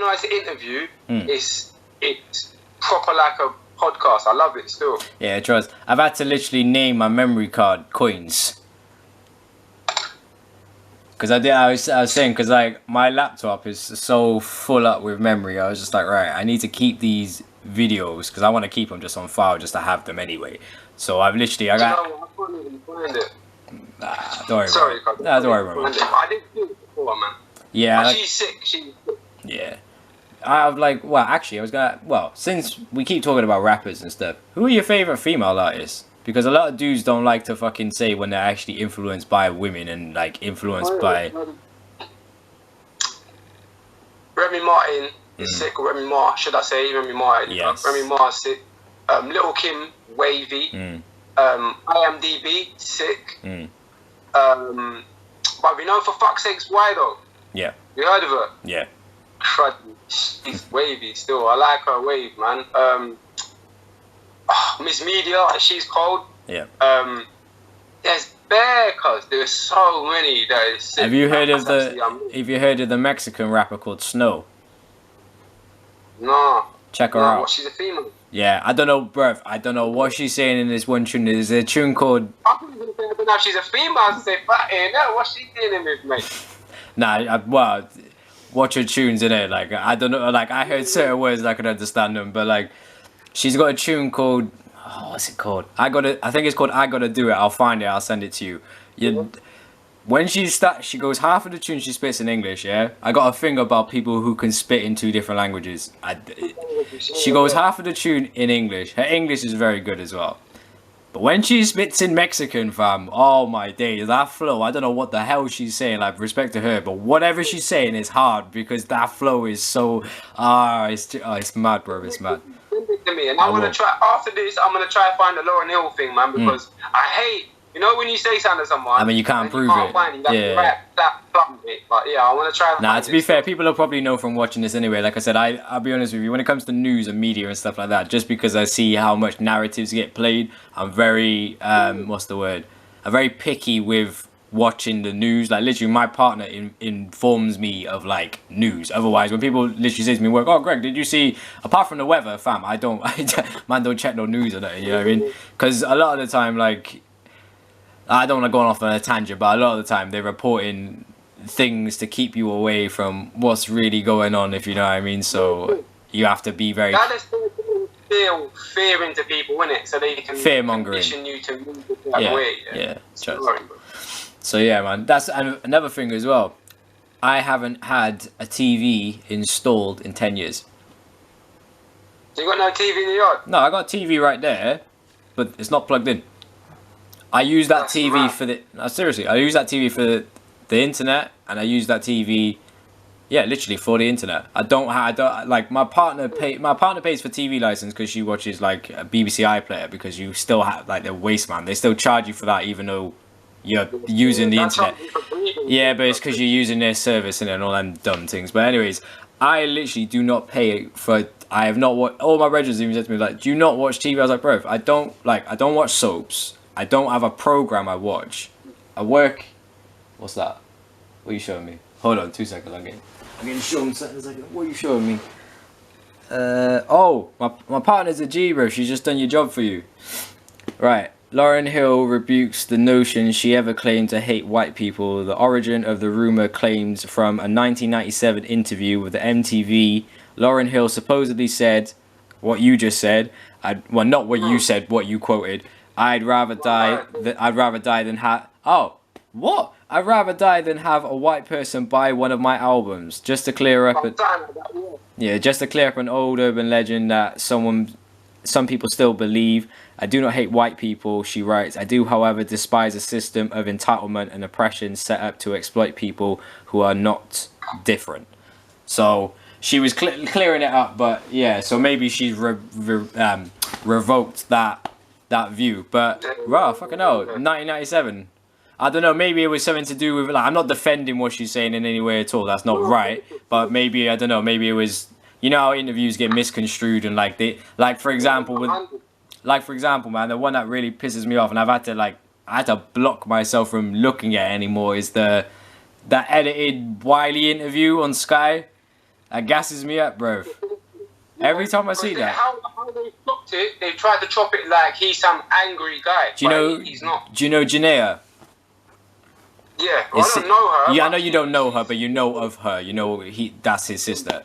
even though it's an interview, it's proper like a podcast. I love it still. Yeah, trust. I've had to literally name my memory card Koinz. Because I was saying, because like my laptop is so full up with memory, I was just like, right, I need to keep these videos because I want to keep them just on file, just to have them anyway. So I've literally, I got. I couldn't even find it. Don't worry. Sorry, don't worry about it. I didn't do it before, man. Yeah. Like, she's sick. Yeah. I've like, well, actually, I was gonna, well, since we keep talking about rappers and stuff, who are your favorite female artists? Because a lot of dudes don't like to fucking say when they're actually influenced by women and like influenced by. Remy Martin is sick. Remy Ma, should I say Remy Martin? Yes. Remy Ma is sick. Little Kim, wavy. IMDb, sick. But we know for fuck's sakes why though. Yeah. You heard of her? Yeah. She's wavy still. I like her wave, man. Miss Media, she's cold. Yeah. There's bare cuz there's so many that is sick. Have you heard of the Mexican rapper called Snow? No. Check her out. What, she's a female? Yeah, I don't know, bruv. I don't know what she's saying in this one tune. There's a tune called. I couldn't even say now she's a female. I say, what's she dealing with, mate? Nah, well, watch her tunes in it. Like, I don't know. Like, I heard certain words and I could understand them, but like, she's got a tune called. Oh, what's it called? I think it's called I Gotta Do It. I'll find it. I'll send it to you. When she goes half of the tune she spits in English. Yeah, I got a thing about people who can spit in 2 different languages. She goes half of the tune in English. Her English is very good as well. But when she spits in Mexican, fam, oh my days, that flow, I don't know what the hell she's saying, like, respect to her, but whatever she's saying is hard because that flow is so, it's mad, bro, it's mad. To me, and I want to try, after this, I'm going to try and find the Lauryn Hill thing, man, because I hate, you know when you say something to someone, I mean, you can't prove it. Yeah. But yeah, I want to try and Nah, to be fair, people will probably know from watching this anyway. Like I said, I'll be honest with you, when it comes to news and media and stuff like that, just because I see how much narratives get played, I'm very, what's the word? I'm very picky with watching the news. Like, literally, my partner informs me of, like, news. Otherwise, when people literally say to me, work, oh, Greg, did you see, apart from the weather, fam, man, don't check no news or nothing, you know what I mean? Because a lot of the time, like, I don't want to go off on a tangent, but a lot of the time they're reporting things to keep you away from what's really going on, if you know what I mean. So you have to be very. That is still fear into people, innit? So they can condition you to move that way. Yeah. So yeah, man, that's another thing as well. I haven't had a TV installed in 10 years. So you got no TV in the yard? No, I got a TV right there, but it's not plugged in. I use that TV for the. No, seriously, I use that TV for the internet, and I use that TV, yeah, literally for the internet. I don't like my partner pays for TV license because she watches like a BBC iPlayer, because you still have like the waste, man. They still charge you for that even though you're using the internet. Yeah, but it's because you're using their service and all them dumb things. But anyways, I literally do not pay for. I have not watched. All my registers even said to me like, "Do you not watch TV?" I was like, "Bro, I don't watch soaps. I don't have a program I watch. I work." What's that? What are you showing me? Hold on, 2 seconds. I'm getting shown something. What are you showing me? Oh, my partner's a G, bro. She's just done your job for you. Right. Lauryn Hill rebukes the notion she ever claimed to hate white people. The origin of the rumor claims from a 1997 interview with the MTV. Lauryn Hill supposedly said what you just said. Well, not what you said, what you quoted. I'd rather die than have. Oh, what? I'd rather die than have a white person buy one of my albums. Just to clear up an old urban legend that some people still believe. I do not hate white people, she writes. I do, however, despise a system of entitlement and oppression set up to exploit people who are not different. So she was clearing it up, but yeah. So maybe she's revoked that view. But wow, fucking hell, 1997. I don't know, maybe it was something to do with, like, I'm not defending what she's saying in any way at all, that's not right, but maybe, I don't know, maybe it was, you know how interviews get misconstrued, and for example, man, the one that really pisses me off, and I had to block myself from looking at it anymore, is that edited Wiley interview on Sky. That gasses me up, bro. Every time I see that. How they chopped it, they tried to chop it like he's some angry guy. Do you know? He's not. Do you know Janaea? Yeah, well, I don't know her. Yeah, I know you don't know her, but you know of her. You know that's his sister.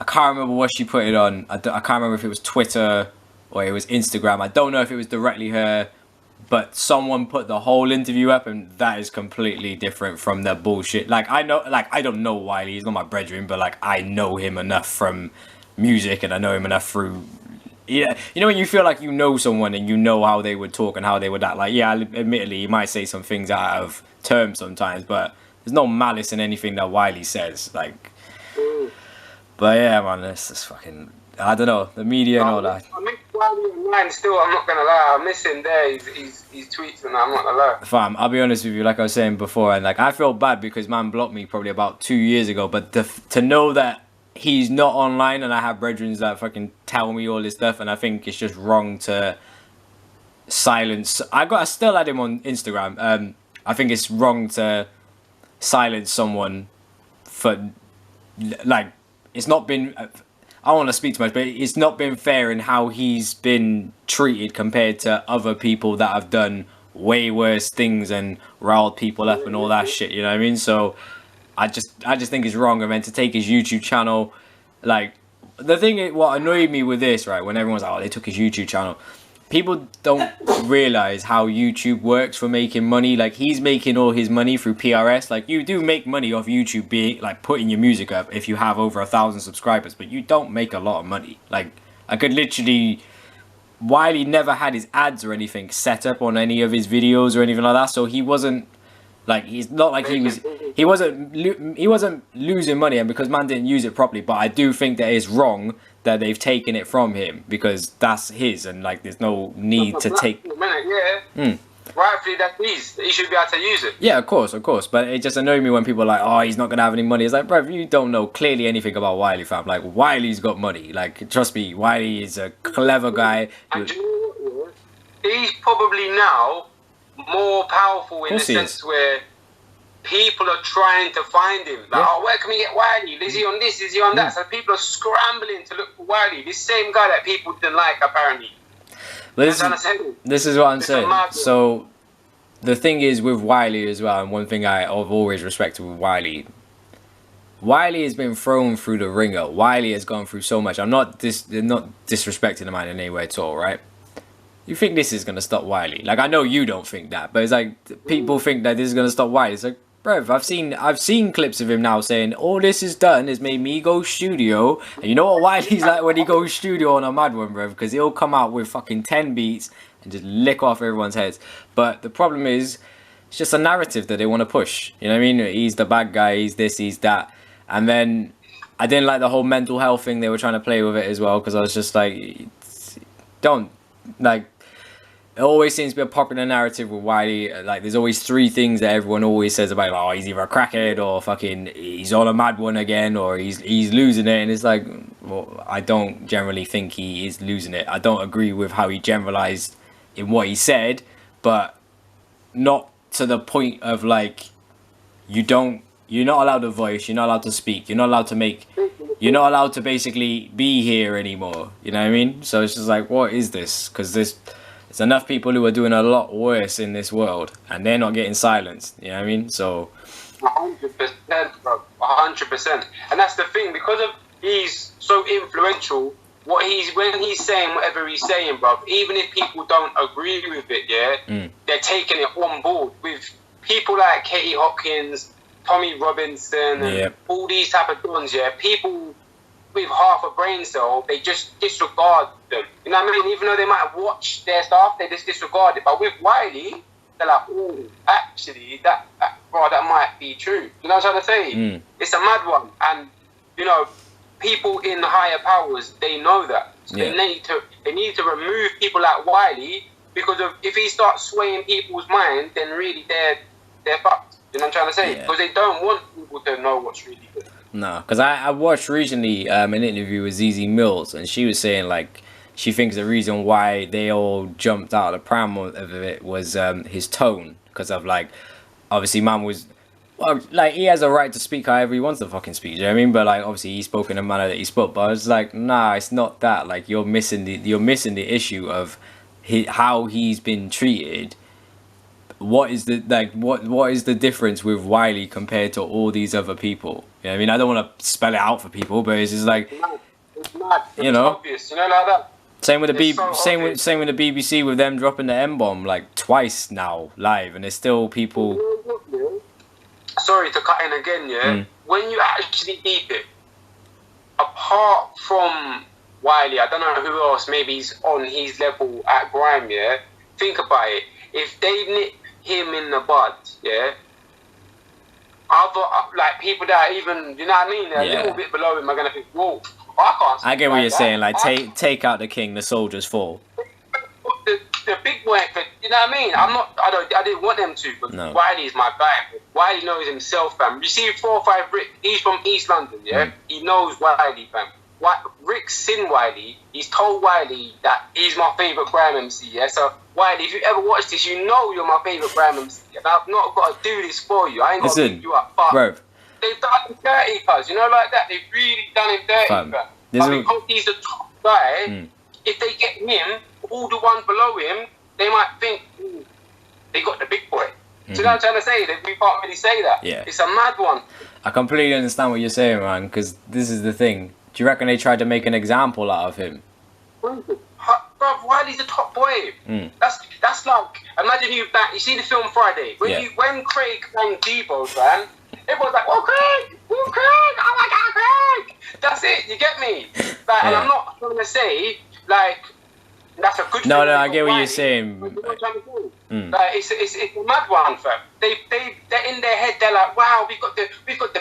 I can't remember what she put it on. I can't remember if it was Twitter or it was Instagram. I don't know if it was directly her, but someone put the whole interview up, and that is completely different from the bullshit. Like I don't know Wiley. He's not my brethren, but like I know him enough from music, and I know him enough through. Yeah, you know when you feel like you know someone and you know how they would talk and how they would act. Like, yeah, admittedly, he might say some things out of term sometimes, but there's no malice in anything that Wiley says. Like, but yeah, man, this is fucking. I don't know, the media and all that. I miss Wiley online still. I'm not gonna lie. I miss him there. His tweets and that, I'm not gonna lie. Fam, I'll be honest with you. Like I was saying before, and like I feel bad because man blocked me probably about 2 years ago. But to know that he's not online, and I have brethren that fucking tell me all this stuff, and I think it's just wrong to silence. I still add him on Instagram. I think it's wrong to silence someone for like it's not been. I don't want to speak too much, but it's not been fair in how he's been treated compared to other people that have done way worse things and riled people up and all that shit. You know what I mean? So. I just think it's wrong. I mean, to take his YouTube channel, like the thing is, what annoyed me with this, right? When everyone's like, oh, they took his YouTube channel, people don't realize how YouTube works for making money. Like he's making all his money through PRS. Like you do make money off YouTube, being like putting your music up if you have over 1,000 subscribers, but you don't make a lot of money. Like I could literally. Wiley never had his ads or anything set up on any of his videos or anything like that, so he wasn't. Like he's not like he wasn't losing money, and because man didn't use it properly. But I do think that it's wrong that they've taken it from him because that's his, and like there's no need to take. Yeah. Rightfully, that's his. He should be able to use it. Yeah, of course. But it just annoyed me when people are like, "Oh, he's not gonna have any money." It's like, bro, you don't know clearly anything about Wiley, fam. Like Wiley's got money. Like trust me, Wiley is a clever guy. And he's probably now more powerful in the sense where people are trying to find him. Like, oh, where can we get Wiley? Is he on this? Is he on that? So people are scrambling to look for Wiley. This same guy that people didn't like, apparently. But this is what I'm saying. So the thing is with Wiley as well, and one thing I've always respected with Wiley has been thrown through the ringer. Wiley has gone through so much. I'm not disrespecting the man in any way at all, right? You think this is going to stop Wiley? Like, I know you don't think that, but it's like, people think that this is going to stop Wiley. It's like, bruv, I've seen clips of him now saying, all this is done is made me go studio. And you know what Wiley's like when he goes studio on a mad one, bruv? Because he'll come out with fucking 10 beats and just lick off everyone's heads. But the problem is, it's just a narrative that they want to push. You know what I mean? He's the bad guy, he's this, he's that. And then, I didn't like the whole mental health thing they were trying to play with it as well, because I was just like, don't, like, it always seems to be a popular narrative with Wiley. Like, there's always 3 things that everyone always says about, oh, he's either a crackhead or fucking he's on a mad one again or he's losing it. And it's like, well, I don't generally think he is losing it. I don't agree with how he generalized in what he said, but not to the point of like, you're not allowed to voice, you're not allowed to speak, you're not allowed to basically be here anymore. You know what I mean? So it's just like, what is this? Because there's enough people who are doing a lot worse in this world, and they're not getting silenced. You know what I mean? So 100%, bro, 100%. And that's the thing, because of he's so influential. When he's saying whatever he's saying, bro, even if people don't agree with it, they're taking it on board. With people like Katie Hopkins, Tommy Robinson, and all these type of dons, people with half a brain cell, they just disregard them. You know what I mean? Even though they might have watched their stuff, they just disregard it. But with Wiley, they're like, oh, actually, that might be true. You know what I'm trying to say? It's a mad one. And, you know, people in higher powers, they know that. So they need to remove people like Wiley, because if he starts swaying people's mind, then really they're fucked. You know what I'm trying to say? Because they don't want people to know what's really good. No, because I watched recently an interview with ZZ Mills, and she was saying like she thinks the reason why they all jumped out of the pram of it was his tone, because of like obviously man was Well, like, he has a right to speak however he wants to fucking speak, you know what I mean? But, like, obviously he spoke in a manner that he spoke, but I was like, nah, it's not that. Like, you're missing the issue of how he's been treated. What is the, like, what is the difference with Wiley compared to all these other people? You know what I mean? I don't want to spell it out for people, but it's just like, It's mad. you know, Obvious, you know, like that. same with the It's so same obvious. with the BBC with them dropping the M-bomb like twice now live, and there's still people. Sorry to cut in again, yeah. Mm. When you actually deep it, apart from Wiley, I don't know who else. Maybe he's on his level at Grime, yeah. Think about it. If they nip him in the bud, yeah. Other like people that are even, you know what I mean, they're a little bit below him are gonna think, whoa, I can't. I get what you're saying. Like, I take out the king, the soldiers fall. the big boy, you know what I mean? I didn't want them to, but No. Wiley's my guy. Wiley knows himself, fam. You see 4-5 Rick, he's from East London, yeah? He knows Wiley, fam. Rick's seen Wiley, he's told Wiley that he's my favourite Grime MC, yeah? So, Wiley, if you ever watch this, you know you're my favourite Grime MC, and I've not got to do this for you. I ain't got to beat you up, but bro, they've done him dirty, cuz, you know, like that. They've really done him dirty, fam. But because he's the top guy, if they get him, all the ones below him, they might think, ooh, they got the big boy. So you know what I'm trying to say? That we can't really say that. Yeah. It's a mad one. I completely understand what you're saying, man, because this is the thing. Do you reckon they tried to make an example out of him? Bro, Wiley's the top boy. That's like, imagine you see the film Friday. When Craig banged Debo, fam, everyone's like, oh, Craig, oh my God, Craig. That's it, you get me? Like, and I'm not going to say, like, that's a good thing. No, I get what you're saying. Like, it's a mad one, fam. They're in their head. They're like, wow, we've got the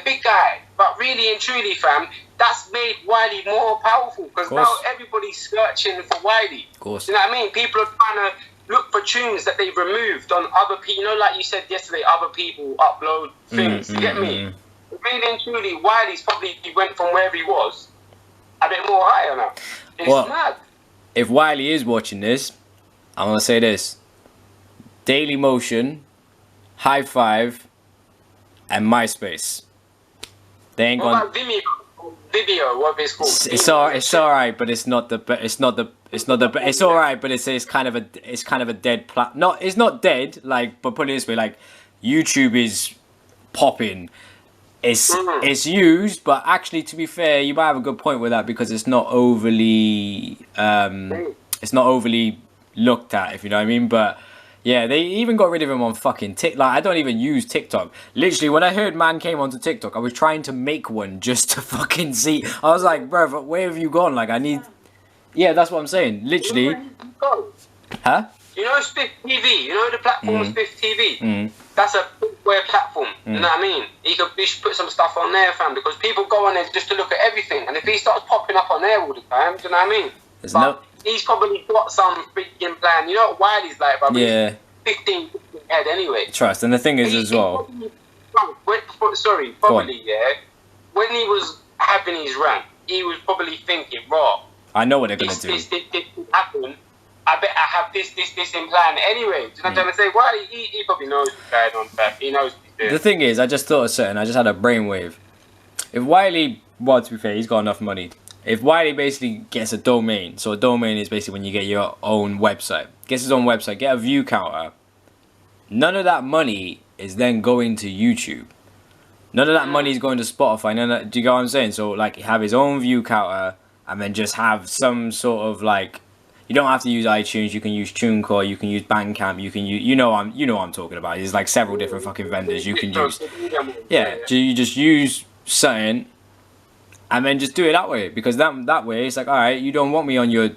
big guy. But really and truly, fam, that's made Wiley more powerful because now everybody's searching for Wiley. Of course. You know what I mean? People are trying to look for tunes that they've removed on other people. You know, like you said yesterday, other people upload things. You get me? Really and truly, Wiley's probably went from where he was a bit more higher now. It's mad. If Wiley is watching this, I'm going to say this. Daily Motion, High Five, and MySpace. They ain't going. What about Vimeo? What it's called? It's alright, but it's alright, but it's kind of a dead No, it's not dead. Like, but put it this way, like, YouTube is popping. It's used, but actually, to be fair, you might have a good point with that because it's not overly looked at, if you know what I mean. But yeah, they even got rid of him on fucking TikTok. Like, I don't even use TikTok. Literally, when I heard man came onto TikTok, I was trying to make one just to fucking see. I was like, bro, where have you gone? Like, I need. Yeah, that's what I'm saying. Literally. Huh? You know Spiff TV? You know the platform Spiff TV? That's a big platform. You know what I mean? You should put some stuff on there, fam, because people go on there just to look at everything. And if he starts popping up on there all the time, do you know what I mean? He's probably got some freaking plan. You know what Wiley's like, bro? Yeah. 15 head anyway. Trust. And the thing is as well. Probably, yeah. When he was having his rant, he was probably thinking, raw. I know what they're going to do. This happen. I bet I have this in plan anyway. Do you know what I'm trying to say? Wiley, he probably knows what's going on back. He knows what he's doing. The thing is, I just thought of something. I just had a brainwave. If Wiley, well, to be fair, he's got enough money. If Wiley basically gets a domain, so a domain is basically when you get your own website. Gets his own website, get a view counter. None of that money is then going to YouTube. None of that money is going to Spotify. Do you get what I'm saying? So, like, have his own view counter and then just have some sort of, like, you don't have to use iTunes. You can use TuneCore. You can use Bandcamp. You can use, you know what I'm talking about. There's like several different fucking vendors you can use. Yeah, so you just use something, and then just do it that way. Because that way it's like, all right, you don't want me on your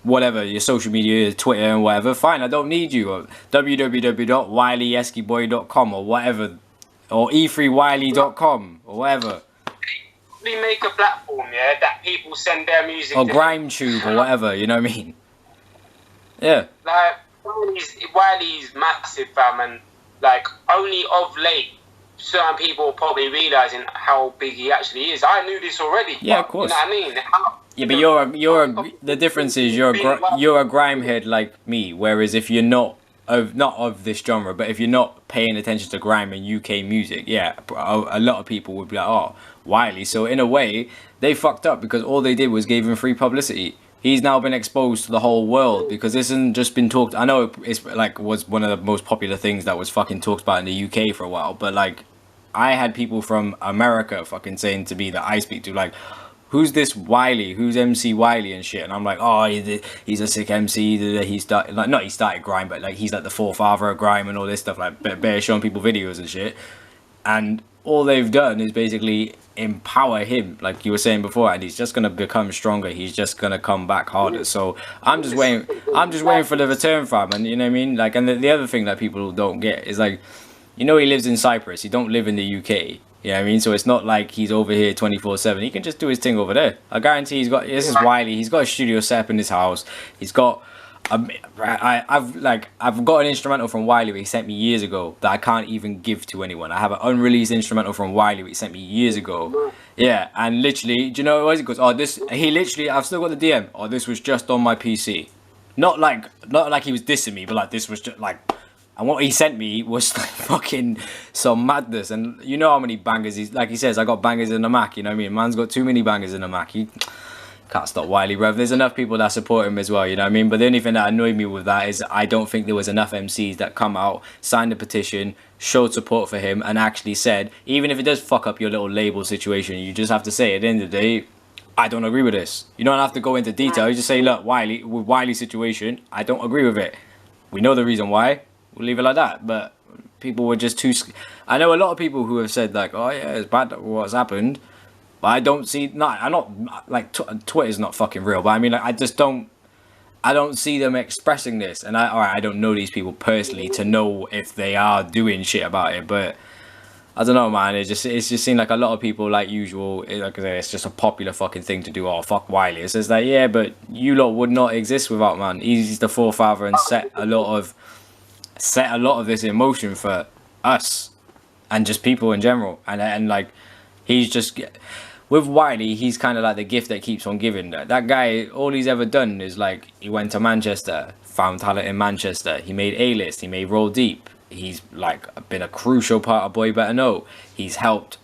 whatever, your social media, your Twitter and whatever. Fine, I don't need you. Or www.wileyeskeyboy.com or whatever, or e3wiley.com or whatever. Make a platform, yeah, that people send their music or GrimeTube or whatever, you know what I mean? Yeah. Like, Wiley's massive, fam, and like, only of late, certain people are probably realising how big he actually is. I knew this already. Yeah, of course. You know what I mean? Yeah, but the difference is you're a grime head like me, whereas if you're not not of this genre, but if you're not paying attention to grime and UK music, yeah, a lot of people would be like, oh, Wiley. So in a way, they fucked up because all they did was gave him free publicity. He's now been exposed to the whole world because this hasn't just been talked. I know it's like was one of the most popular things that was fucking talked about in the UK for a while, but like I had people from America fucking saying to me that I speak to like, who's this Wiley? Who's MC Wiley and shit? And I'm like, oh, he's a sick MC. He started like he started grime, but like he's like the forefather of grime and all this stuff. Like better showing people videos and shit. And all they've done is basically empower him, like you were saying before, and he's just gonna become stronger. He's just gonna come back harder. So I'm just waiting. I'm just waiting for the return from him. And you know what I mean? Like, and the other thing that people don't get is like, you know, he lives in Cyprus. He don't live in the UK. You know what I mean? So it's not like he's over here 24/7. He can just do his thing over there. I guarantee he's got. This is Wiley. He's got a studio set up in his house. He's got. I've got an instrumental from Wiley that he sent me years ago that I can't even give to anyone. I have an unreleased instrumental from Wiley that he sent me years ago. Yeah, and literally, do you know what it was? He goes, oh, this. He literally. I've still got the DM. Oh, this was just on my PC. Not like he was dissing me, but like this was just like. And what he sent me was like fucking some madness. And you know how many bangers he's, like he says, I got bangers in the Mac, you know what I mean? Man's got too many bangers in the Mac. He can't stop Wiley, bruv. There's enough people that support him as well, you know what I mean? But the only thing that annoyed me with that is I don't think there was enough MCs that come out, signed the petition, showed support for him, and actually said, even if it does fuck up your little label situation, you just have to say at the end of the day, I don't agree with this. You don't have to go into detail. You just say, look, Wiley, with Wiley's situation, I don't agree with it. We know the reason why. We'll leave it like that. But people were just too. I know a lot of people who have said like, "Oh yeah, it's bad what's happened," but I don't see. I'm not like Twitter's not fucking real. But I mean, like, I just don't. I don't see them expressing this, and I don't know these people personally to know if they are doing shit about it. But I don't know, man. It's just seemed like a lot of people, like usual. Like I say, it's just a popular fucking thing to do. Oh, fuck Wiley. It's just like, yeah, but you lot would not exist without man. He's the forefather and set a lot of this in motion for us and just people in general. And like, he's just with Wiley. He's kind of like the gift that keeps on giving. That guy, all he's ever done is like he went to Manchester, found talent in Manchester. He made A-list. He made Roll Deep. He's like been a crucial part of Boy Better Know. He's helped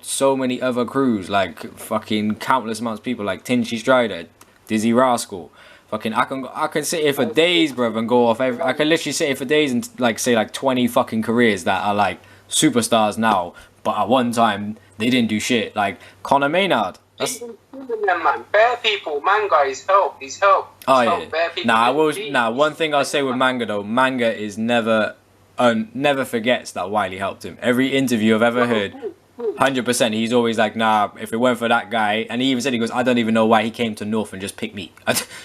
so many other crews, like fucking countless amounts of people, like Tinchy Strider, Dizzy Rascal. Fucking, I can sit here for days, bruv, and go off. I can literally sit here for days and like say like 20 fucking careers that are like superstars now, but at one time they didn't do shit. Like Conor Maynard. Man, bare people, Manga, he's helped. Oh yeah. One thing I'll say with Manga though, Manga is never forgets that Wiley helped him. Every interview I've ever heard, 100%, he's always like, nah, if it weren't for that guy. And he even said, he goes, I don't even know why he came to North and just picked me.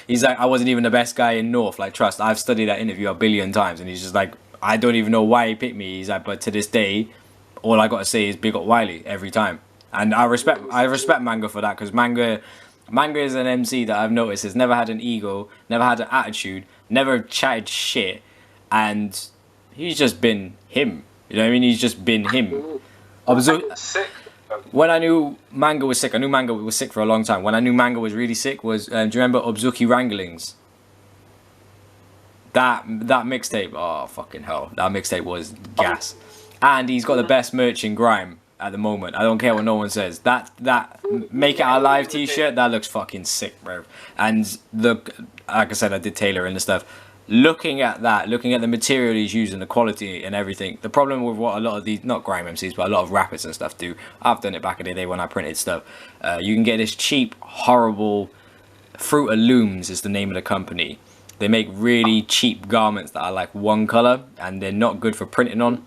He's like, I wasn't even the best guy in North. Like, trust, I've studied that interview a billion times. And he's just like, I don't even know why he picked me. He's like, but to this day, all I got to say is big up Wiley every time. And I respect Manga for that, because Manga is an MC that I've noticed has never had an ego, never had an attitude, never chatted shit, and he's just been him. You know what I mean? He's just been him. When I knew Manga was sick, I knew Manga was sick for a long time. When I knew Manga was really sick was, do you remember Obzuki Wranglings? That mixtape, oh fucking hell, that mixtape was gas. And he's got the best merch in grime at the moment. I don't care what no one says. That Make It Our Live t-shirt, that looks fucking sick, bro. And look, like I said, I did tailor and stuff. Looking at the material he's using, the quality and everything. The problem with what a lot of these, not grime MCs, but a lot of rappers and stuff do, I've done it back in the day when I printed stuff. You can get this cheap, horrible, Fruit of Looms is the name of the company. They make really cheap garments that are like one color, and they're not good for printing on.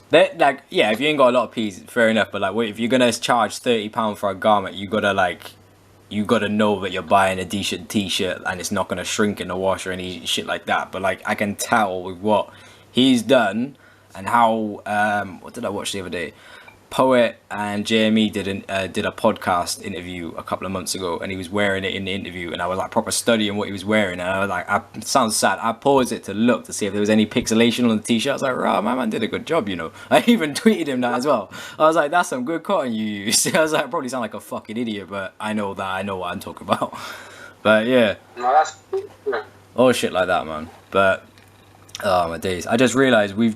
They're like, yeah, if you ain't got a lot of P's, fair enough. But like, if you're gonna charge £30 for a garment, you gotta know that you're buying a decent t-shirt and it's not gonna shrink in the wash or any shit like that. But like, I can tell with what he's done and how what did I watch the other day? Poet and JME did a podcast interview a couple of months ago, and he was wearing it in the interview, and I was like proper studying what he was wearing, and I was like, it sounds sad. I paused it to look to see if there was any pixelation on the t-shirt. I was like, right, my man did a good job, you know. I even tweeted him that as well. I was like, that's some good cotton you used. I was like, I probably sound like a fucking idiot, but I know what I'm talking about. But yeah. No, that's all shit like that, man. But oh my days, I just realized we've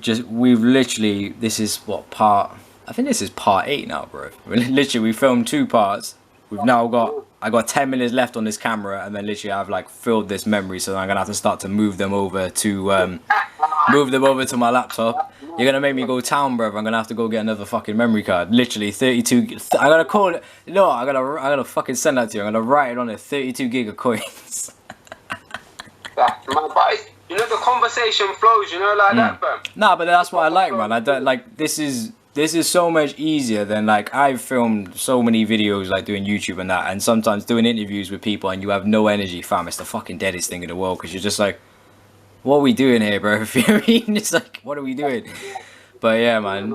literally, this is what part, I think this is part 8 now, bro. Literally we filmed 2 parts. We've now I got 10 minutes left on this camera, and then literally I've like filled this memory, so I'm gonna have to start to move them over to my laptop. You're gonna make me go town, bro. I'm gonna have to go get another fucking memory card. Literally 32. I gotta call it. No, I gotta fucking send that to you. I'm gonna write it on it. 32 gig of Koinz. That's my bite. You know the conversation flows. You know like that, bro. Nah, but that's what I like, man. I don't like this is so much easier than like I've filmed so many videos like doing YouTube and that, and sometimes doing interviews with people and you have no energy, fam. It's the fucking deadest thing in the world because you're just like, what are we doing here, bro? If you know what I mean, it's like, what are we doing? But yeah, man.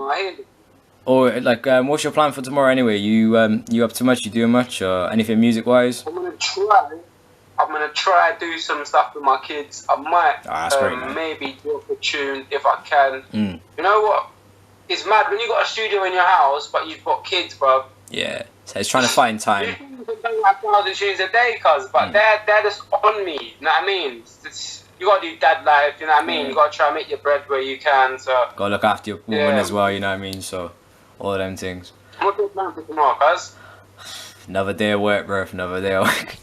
Or like, what's your plan for tomorrow anyway? You up to much? You doing much or anything music wise? I'm gonna try do some stuff with my kids. I might maybe drop a tune if I can. You know what? It's mad when you got a studio in your house, but you've got kids, bro. Yeah, so it's trying to find time. You don't have 1,000 tunes a day, cuz, but they're just on me. You know what I mean? You gotta do dad life. You know what I mean? You gotta try and make your bread where you can. So gotta look after your woman as well. You know what I mean? So all of them things. What's your plan for tomorrow, cuz? Another day of work, bro. Another day of work.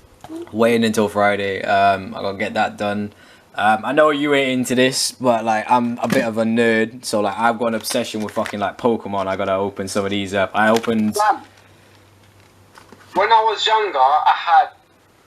Waiting until Friday. I gotta get that done. I know you ain't into this, but like I'm a bit of a nerd, so like I've got an obsession with fucking like Pokemon. I gotta open some of these up. I opened. When I was younger, I had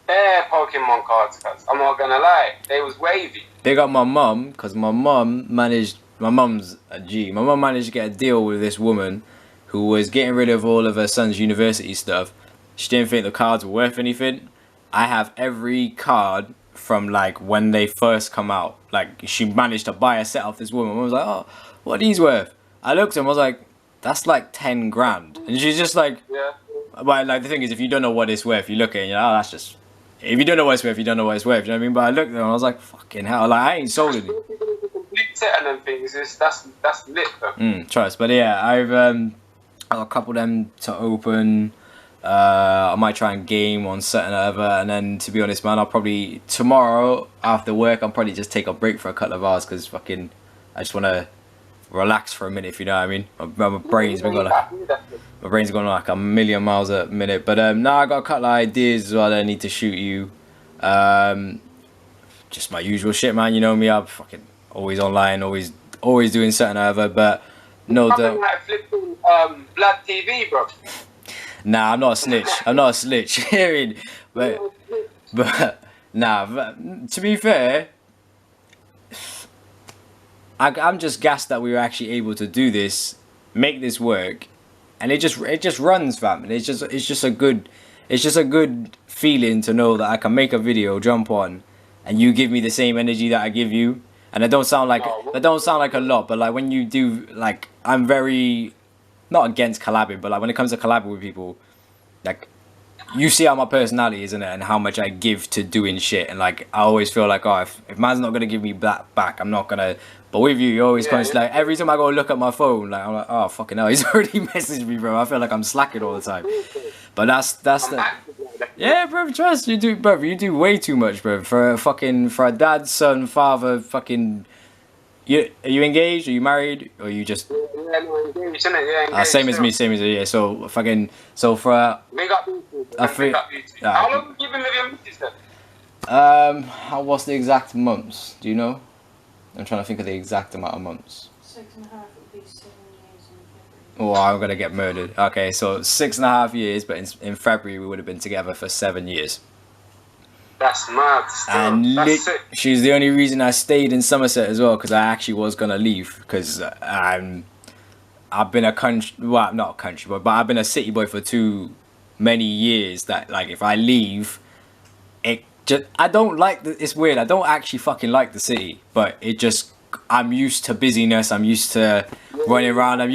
bare Pokemon cards, cuz I'm not gonna lie, they was wavy. Big up my mum, cause my mum's a G. My mum managed to get a deal with this woman who was getting rid of all of her son's university stuff. She didn't think the cards were worth anything. I have every card from like when they first come out. Like she managed to buy a set off this woman. I was like, oh, what are these worth? I looked at him, I was like, that's like 10 grand. And she's just like, yeah. But like the thing is, if you don't know what it's worth, you look at it and you're like, oh, that's just, if you don't know what it's worth, you don't know what it's worth. You know what I mean? But I looked at them and I was like, fucking hell, like I ain't sold it. Set and things, that's lit though. Trust, but yeah, I've got a couple of them to open. I might try and game on certain other, and then to be honest, man, I'll probably tomorrow after work I'll probably just take a break for a couple of hours because fucking I just want to relax for a minute, if you know what I mean. My brain's been going like a million miles a minute. But now I got a couple of ideas as well that I need to shoot you. Just my usual shit, man. You know me, I'm fucking always online, always doing something or other. But no doubt. Like flipping Black TV, bro. Nah, I'm not a snitch. I'm not a snitch. but nah. But, to be fair, I'm just gassed that we were actually able to do this, make this work, and it just runs, fam. And it's just a good feeling to know that I can make a video, jump on, and you give me the same energy that I give you. And I don't sound like a lot, but like when you do, like I'm very not against collabing, but like when it comes to collabing with people, like you see how my personality is, isn't it, and how much I give to doing shit, and like I always feel like, oh, if man's not gonna give me that back, I'm not gonna. But with you, you're always constantly like every time I go look at my phone, like I'm like, oh fucking hell, he's already messaged me, bro. I feel like I'm slacking all the time. But that's the. Yeah, bro, trust you do, bro. You do way too much, bro. For a dad, son, father, fucking. Are you engaged? Are you married? Or are you just? Yeah, no, engaged, isn't it? Yeah, engaged, same as me, yeah. So fucking, so for. Big up YouTube. Big up YouTube. How long have you been with your missus then? What's the exact months? Do you know? I'm trying to think of the exact amount of months. 6.5 would be 7 years in February. Oh, I'm gonna get murdered. Okay, so 6.5 years, but in February we would have been together for 7 years. That's mad. Still. And that's sick. She's the only reason I stayed in Somerset as well, because I actually was gonna leave, because I've been a country, well, not a country boy, but I've been a city boy for too many years that like if I leave, I don't like it's weird. I don't actually fucking like the city, but I'm used to busyness. I'm used to running around. And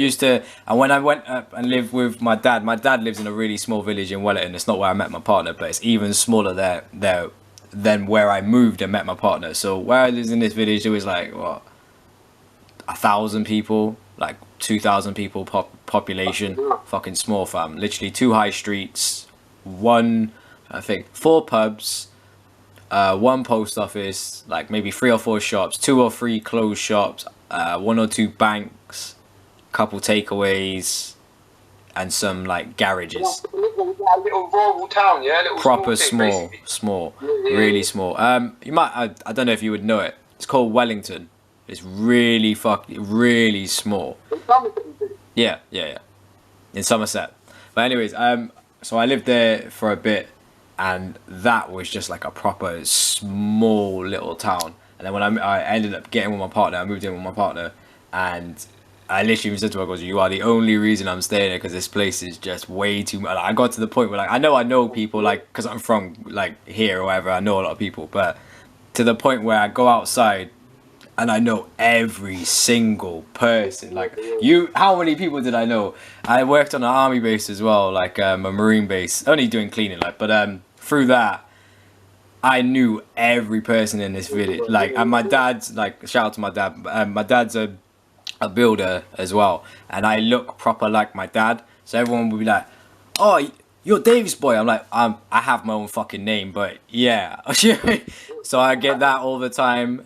when I went up and lived with my dad lives in a really small village in Wellington. It's not where I met my partner, but it's even smaller there than where I moved and met my partner. So where I lived in this village, it was like, what, 1,000 people, like 2,000 people population, fucking small, fam. Literally 2 high streets, 4 pubs, one post office, like maybe 3 or 4 shops, 2 or 3 closed shops, 1 or 2 banks, couple takeaways, and some like garages. A little rural town, yeah. Little Proper small, thing, small, Yeah. really small. You might, I don't know if you would know it. It's called Wellington. It's really really small. Yeah. In Somerset. But anyways, so I lived there for a bit, and that was just like a proper small little town. And then when I ended up getting with my partner, I moved in with my partner, and I literally even said to her, I goes, "You are the only reason I'm staying here because this place is just way too much." Like, I got to the point where like I know people, like, because I'm from like here or whatever. I know a lot of people, but to the point where I go outside and I know every single person. Like, how many people did I know? I worked on an army base as well, like a marine base, only doing cleaning, like, but through that, I knew every person in this village. Like, and my dad's, like, shout out to my dad. My dad's a builder as well, and I look proper like my dad. So everyone would be like, "Oh, you're Dave's boy." I'm like, I have my own fucking name, but yeah. So I get that all the time.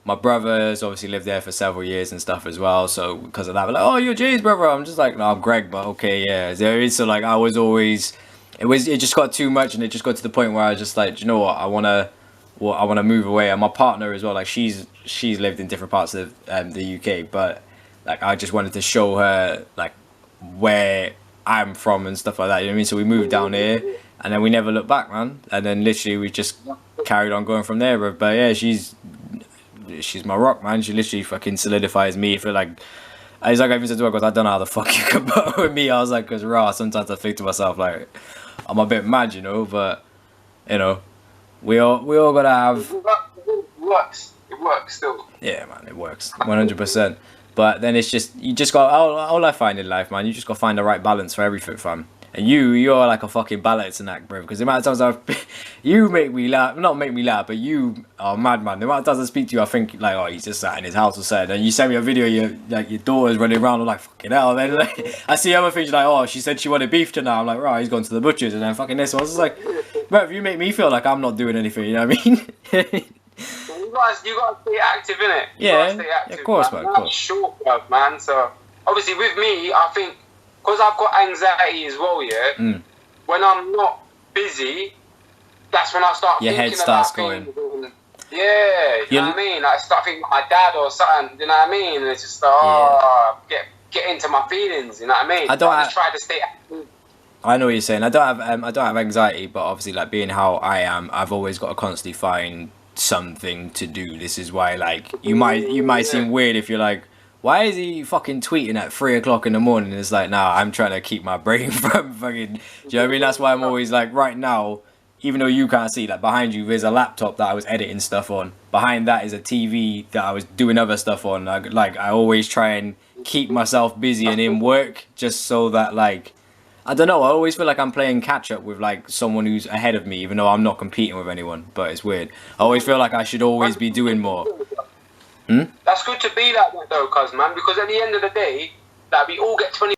My brothers obviously lived there for several years and stuff as well. So because of that, we're like, "Oh, you're Jay's brother." I'm just like, "No, I'm Greg," but okay, yeah. So like, I was always, it just got too much, and it just got to the point where I was just like, "Do you know what? I wanna move away." And my partner as well, like, she's lived in different parts of the UK, but like, I just wanted to show her like where I'm from and stuff like that. You know what I mean? So we moved down here, and then we never looked back, man. And then literally we just carried on going from there. But yeah, she's my rock, man. She literally fucking solidifies me for like. It's like I even said to her, because I don't know how the fuck you can put with me. I was like, because raw. Sometimes I think to myself like, I'm a bit mad, you know. But you know, we all gotta have. It works. It works still. Yeah, man, it works 100%. But then it's just, you just got, all I find in life, man, you just got to find the right balance for everything, fam. And you're like a fucking balancing act, bro. Because the amount of times you make me laugh, not make me laugh, but you are mad, man. The amount of times I speak to you, I think like, oh, he's just sat in his house or something. And you send me a video, your daughter's running around, I'm like, fucking hell. And then like, I see other things like, oh, she said she wanted beef tonight. I'm like, right, he's gone to the butcher's. And then fucking this one's just like, bro, you make me feel like I'm not doing anything, you know what I mean? You gotta stay active, innit? Yeah, stay active, of course, man. Of course. Short, man. So obviously with me, I think because I've got anxiety as well. Yeah. When I'm not busy, that's when I start. Your thinking head starts about things. going. Yeah, you know what I mean. I start thinking about my dad or something. You know what I mean? And it's just get into my feelings. You know what I mean? I just try to stay active. I know what you're saying. I don't have anxiety, but obviously, like, being how I am, I've always got to constantly find something to do. This is why, like, you might seem weird if you're like, why is he fucking tweeting at 3 o'clock in the morning? It's like, nah, I'm trying to keep my brain from fucking. Do you know what I mean? That's why I'm always like, right now, even though you can't see, like, behind you there's a laptop that I was editing stuff on. Behind that is a TV that I was doing other stuff on. I always try and keep myself busy and in work, just so that, like, I don't know, I always feel like I'm playing catch up with like someone who's ahead of me, even though I'm not competing with anyone, but it's weird. I always feel like I should always be doing more. That's good to be like that though, cuz man, because at the end of the day, like, we all get 20